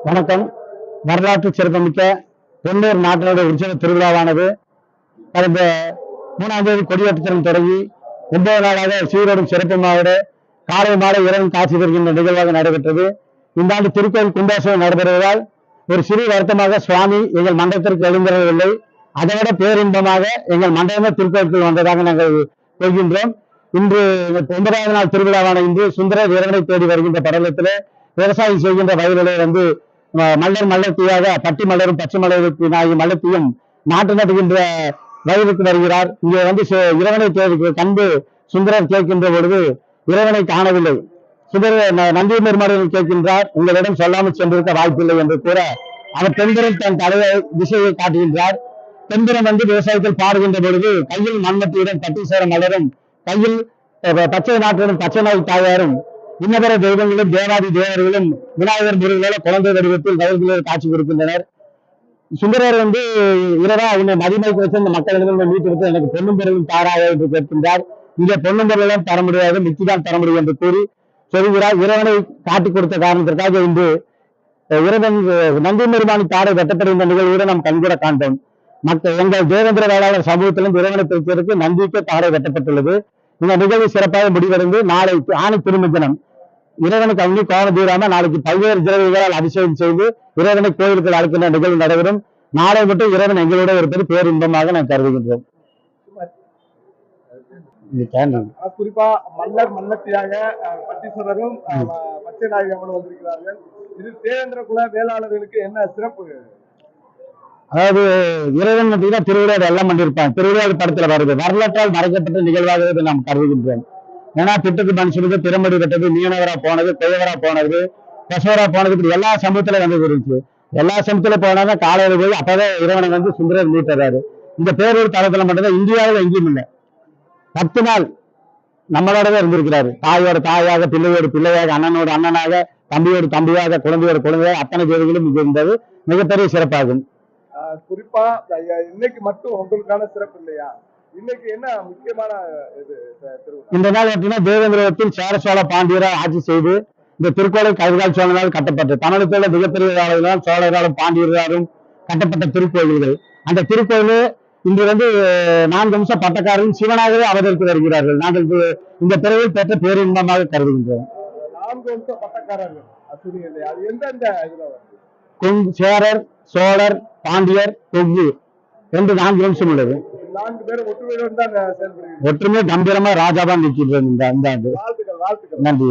வணக்கம். வரலாற்று சிறப்புமிக்க பொன்னூர் நாட்டினுடைய உற்சவ திருவிழாவானது கடந்த 3ஆம் தேதி கொடியேற்றத்துடன் தொடங்கி 9 நாளாக சீரோடும் சிறப்புமாக காலை மாலை இரவு காட்சி பெறுகின்ற நிகழ்வாக நடைபெற்றது. இந்த ஆண்டு திருக்கோயில் கும்பாபிஷேகம் நடைபெறுவதால் ஒரு சிறு வருத்தமாக சுவாமி எங்கள் மண்டபத்திற்கு எழுந்திரவில்லை. அதைவிட பேரின்பமாக எங்கள் மண்டபமே திருக்கோயிலுக்குள் வந்ததாக நாங்கள் கொள்கின்றோம். இன்று 9வது நாள் திருவிழாவான இன்று சுந்தரர் இறைவனை தேடி வருகின்ற படலத்திலே விவசாயம் செய்கின்ற வயலிலே வந்து மல்லர் தீயாக பட்டி மலரும் பச்சை மலருக்கு ஆகிய மல்லத்தையும் நாட்டு நடுகின்ற வயலுக்கு வருகிறார். இங்கே வந்து இறைவனை கண்டு சுந்தரர் கேட்கின்ற பொழுது இறைவனை காணவில்லை. சுந்தரர் நந்தி பெருமாள் கேட்கின்றார், உங்களிடம் சொல்லாமல் சென்றிருக்க வாய்ப்பில்லை என்று கூற அவர் தென்பிரம் தன் தலையை திசையை காட்டுகின்றார். தென்பிரம் வந்து விவசாயத்தில் பாடுகின்ற பொழுது கையில் மண்மட்டியுடன் பட்டீஸ்வர மலரும் கையில் பச்சை நாட்டுடன் பச்சை நாய் தாயாரும் இன்னபிற தெய்வங்களும் தேவாதி தேவர்களும் விநாயகர் முருகனால குழந்தை வடிவத்தில் வயல்களில் காட்சி கொடுக்கின்றனர். சுந்தரர் வந்து இரவா உன்னை மதிமைக்கு வச்சு இந்த மக்களிடம் மீட்டு விட்டு எனக்கு பொண்ணும் பொருளும் தாராக என்று கேட்கின்றார். இங்கே பொண்ணும் பொருளெல்லாம் தர முடியாது, மிச்சிதான் தர முடியும் என்று கூறி சொல்கிறார். இறைவனை காட்டி கொடுத்த காரணத்திற்காக இன்று இறைவன் நந்தி பெருமானி தாரை வெட்டப்படுகின்ற நிகழ்வுடன் நாம் கண்கூட காண்போம். எங்கள் தேவேந்திர வேளாளர் சமூகத்திலும் இறைவனை பிரிப்பதற்கு நந்திக்கு தாரை வெட்டப்பட்டுள்ளது. இந்த நிகழ்வு சிறப்பாக முடிவடைந்து நாளை ஆணை திருமஞ்சனம் இறைவனுக்கு அங்கே கோலம் தீராம நாளைக்கு பல்வேறு திரவிகளால் அபிஷேகம் செய்து இறைவனை கோயிலுக்கு அழைக்கின்ற நிகழ்வு நடைபெறும். நாளை மட்டும் இறைவன் எங்களோட இருப்பது பேரின்பமாக நான் கருதுகின்றோம். குறிப்பா மன்னத்தியாக பட்டீஸ்வரரும் பச்சை நாயகர்களும் வந்திருக்கிறார்கள். இது தேவேந்திர குல வேளாளர்களுக்கு என்ன சிறப்பு? அதாவது இறைவன் மட்டும்தான் திருவிழா எல்லாம் பண்ணியிருப்பாங்க. திருவிழா படத்துல வருது, வரலாற்றால் மறைக்கப்பட்ட நிகழ்வாக நாம் கருதுகின்றோம். ஏன்னா திட்டத்து மனுஷனுக்கு திறமடி வெட்டது, மீனவரா போனது, கொய்யவரா போனது, பசுவரா போனது, இப்படி எல்லா சமூகத்துல வந்து இருந்துச்சு. எல்லா சமூகத்துல போனாலும் காலையில போய் அப்பவே இறைவனை வந்து சுந்தரர் மீட்டுறாரு. இந்த பேரூர் தளத்துல மட்டும்தான், இந்தியாவில் எங்கேயும் இல்லை. 10 நாள் நம்மளோடவே இருந்திருக்கிறாரு. தாயோட தாயாக, பிள்ளையோடு பிள்ளையாக, அண்ணனோடு அண்ணனாக, தம்பியோடு தம்பியாக, குழந்தையோட குழந்தையாக அத்தனை தேவைகளும் இங்கு இருந்தது. மிகப்பெரிய சிறப்பாகும். குறிப்பா இன்னைக்கு மட்டும் உங்களுக்கான சிறப்பு இல்லையா? இன்னைக்கு என்ன முக்கியமான இந்த நாள் எப்படின்னா தேவேந்திரத்தில் சேர சோழ பாண்டியரால் ஆட்சி செய்து இந்த திருக்கோளை கரிகால் சோழனால் கட்டப்பட்டது. தமிழகத்தில் மிகப்பெரிய சோழராலும் பாண்டியராலும் கட்டப்பட்ட திருக்கோயில்கள். அந்த திருக்கோயில் இன்று வந்து 4 வம்ச பட்டக்காரர்கள் சிவனாகவே அவதரித்து வருகிறார்கள். நாங்கள் இந்த பிறவில் பெற்ற பேரின்பமாக கருதுகின்றோம். 4 வம்ச பட்டக்காரர்கள் சேரர், சோழர், பாண்டியர், கொங்கு என்று 4 வம்சம் உள்ளது. 4 பேரும் ஒற்றுமையுடன் தான் செயல்படுகிறது. ஒற்றுமை கம்பீரமா ராஜாவா நிற்கின்றது இந்த ஆண்டு. வாழ்த்துக்கள். நன்றி.